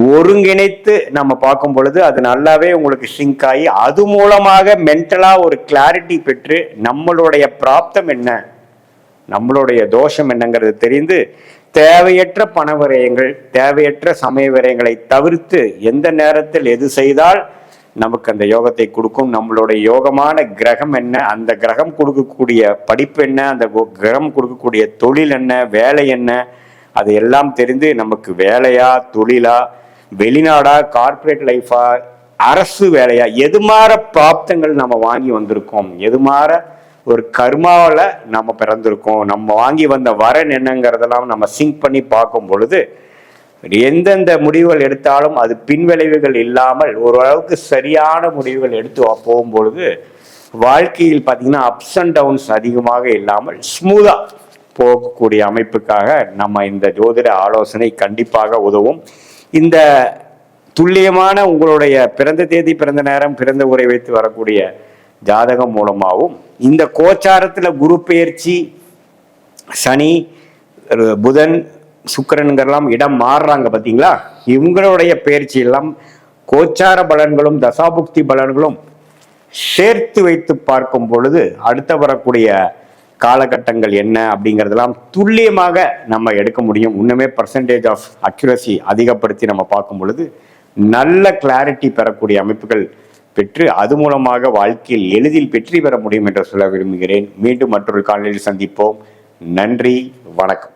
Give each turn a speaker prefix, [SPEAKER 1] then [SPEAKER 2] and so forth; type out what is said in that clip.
[SPEAKER 1] ஒருங்கிணைத்து நம்ம பார்க்கும் பொழுது அது நல்லாவே உங்களுக்கு சிங்க் ஆகி அது மூலமாக மென்டலா ஒரு கிளாரிட்டி பெற்று நம்மளுடைய பிராப்தம் என்ன, நம்மளுடைய தோஷம் என்னங்கிறது தெரிந்து தேவையற்ற பண விரயங்கள், தேவையற்ற சமய விரயங்களை தவிர்த்து எந்த நேரத்தில் எது செய்தால் நமக்கு அந்த யோகத்தை கொடுக்கும், நம்மளுடைய யோகமான கிரகம் என்ன, அந்த கிரகம் கொடுக்கக்கூடிய படிப்பு என்ன, அந்த கிரகம் கொடுக்கக்கூடிய தொழில் என்ன, வேலை என்ன, அது எல்லாம் தெரிந்து நமக்கு வேலையா, தொழிலா, வெளிநாடா, கார்பரேட் லைஃபா, அரசு வேலையா, எது மாற பிராப்தங்கள் நம்ம வாங்கி வந்திருக்கோம், எது மாற ஒரு கர்மாவில் நம்ம பிறந்திருக்கோம், நம்ம வாங்கி வந்த வரன் என்னங்கிறதெல்லாம் நம்ம சிங்க் பண்ணி பார்க்கும் பொழுது எந்தெந்த முடிவுகள் எடுத்தாலும் அது பின்விளைவுகள் இல்லாமல் ஓரளவுக்கு சரியான முடிவுகள் எடுத்து போகும்பொழுது வாழ்க்கையில் பார்த்தீங்கன்னா அப்ஸ் அண்ட் டவுன்ஸ் அதிகமாக இல்லாமல் ஸ்மூத்தாக போகக்கூடிய அமைப்புக்காக நம்ம இந்த ஜோதிட ஆலோசனை கண்டிப்பாக உதவும். இந்த துல்லியமான உங்களுடைய பிறந்த தேதி, பிறந்த நேரம், பிறந்த ஊரை வைத்து வரக்கூடிய ஜாதகம் மூலமாகவும் இந்த கோச்சாரத்தில் குரு பெயர்ச்சி, சனி, புதன், சுக்கிரன்கெல்லாம் இடம் மாறுறாங்க பார்த்தீங்களா, இவங்களுடைய பயிற்சி எல்லாம் கோச்சார பலன்களும் தசாபுக்தி பலன்களும் சேர்த்து வைத்து பார்க்கும் பொழுது அடுத்த வரக்கூடிய காலகட்டங்கள் என்ன அப்படிங்கிறதெல்லாம் துல்லியமாக நம்ம எடுக்க முடியும். இன்னுமே பர்சன்டேஜ் ஆஃப் அக்யூரசி அதிகப்படுத்தி நம்ம பார்க்கும் பொழுது நல்ல கிளாரிட்டி பெறக்கூடிய அமைப்புகள் பெற்று அது மூலமாக வாழ்க்கையில் எளிதில் வெற்றி பெற முடியும் என்று சொல்ல விரும்புகிறேன். மீண்டும் மற்றொரு காலையில் சந்திப்போம். நன்றி, வணக்கம்.